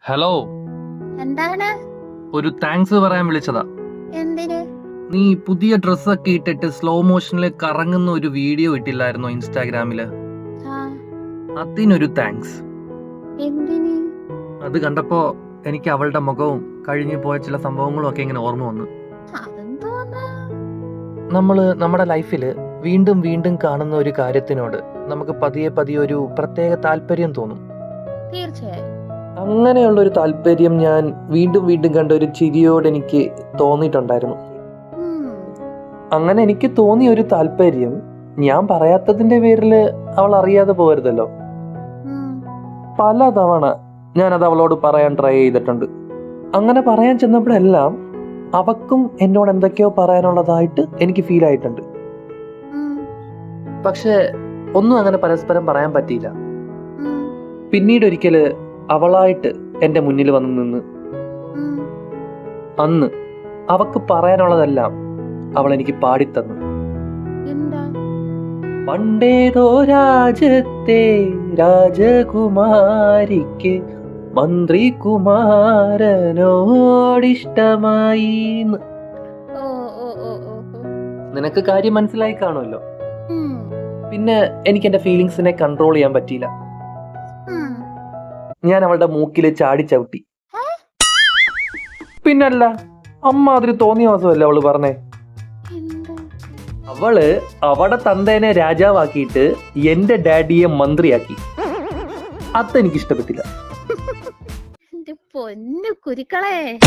Hello, എന്താണ്? ഒരു thanks പറയാൻ വിളിച്ചതാ. എന്തിന്? നീ പുതിയ ഡ്രസ്സൊക്കെ ഇട്ടിട്ട് സ്ലോ മോഷനിൽ കറങ്ങുന്ന ഒരു വീഡിയോ ഇട്ടില്ലായിരുന്നോ ഇൻസ്റ്റാഗ്രാമില്? ആ, അതിനൊരു താങ്ക്സ്. എന്തിന്? അത് കണ്ടപ്പോ എനിക്ക് അവളുടെ മുഖവും കഴിഞ്ഞു പോയ ചില സംഭവങ്ങളും ഒക്കെ ഇങ്ങനെ ഓർമ്മ വന്നു. അതെന്തോന്ന്? നമ്മള് നമ്മുടെ ലൈഫില് വീണ്ടും വീണ്ടും കാണുന്ന ഒരു കാര്യത്തിനോട് നമുക്ക് പതിയെ പതിയെ ഒരു പ്രത്യേക താല്പര്യം തോന്നും. തീർച്ചയായും. അങ്ങനെയുള്ള ഒരു താല്പര്യം ഞാൻ വീണ്ടും വീണ്ടും കണ്ട ഒരു ചിരിയോട് എനിക്ക് തോന്നിയിട്ടുണ്ടായിരുന്നു. ഉം, അങ്ങനെ എനിക്ക് തോന്നിയ ഒരു താല്പര്യം ഞാൻ പറയാത്തതിന്റെ പേരില് അവൾ അറിയാതെ പോകരുതല്ലോ. ഉം. പലതവണ ഞാനത് അവളോട് പറയാൻ ട്രൈ ചെയ്തിട്ടുണ്ട്. അങ്ങനെ പറയാൻ ചെന്നപ്പോഴെല്ലാം അവക്കും എന്നോട് എന്തൊക്കെയോ പറയാനുള്ളതായിട്ട് എനിക്ക് ഫീൽ ആയിട്ടുണ്ട്. ഉം, പക്ഷെ ഒന്നും അങ്ങനെ പരസ്പരം പറയാൻ പറ്റിയില്ല. ഉം, പിന്നീട് ഒരിക്കല് അവളായിട്ട് എൻ്റെ മുന്നിൽ വന്നു നിന്ന് ഉം. അന്ന് അവക്ക് പറയാനുള്ളതെല്ലാം അവൾ എനിക്ക് പാടിത്തന്നു. എന്താ? പണ്ടേതോ രാജ്യത്തെ രാജകുമാരിക്ക് മന്ത്രി കുമാരനോടിഷ്ടമായി. ഓ ഓ ഓ ഓ ഓ. നിനക്ക് കാര്യം മനസ്സിലായി കാണുമല്ലോ. ഉം, പിന്നെ എനിക്ക് എന്റെ ഫീലിങ്സിനെ കൺട്രോൾ ചെയ്യാൻ പറ്റിയില്ല. ഉം. ഞാൻ അവളുടെ മൂക്കില് ചാടി ചവിട്ടി. ഏ? പിന്നല്ല, അമ്മ അതിന് തോന്നിയ മാസമല്ലേ അവള് പറഞ്ഞേ. എന്താ? അവള് അവടെ തന്തേനെ രാജാവാക്കിയിട്ട് എന്റെ ഡാഡിയെ മന്ത്രിയാക്കി. അതെനിക്ക് ഇഷ്ടപ്പെട്ടില്ല. എന്റെ പൊന്നു കുരുക്കളെ.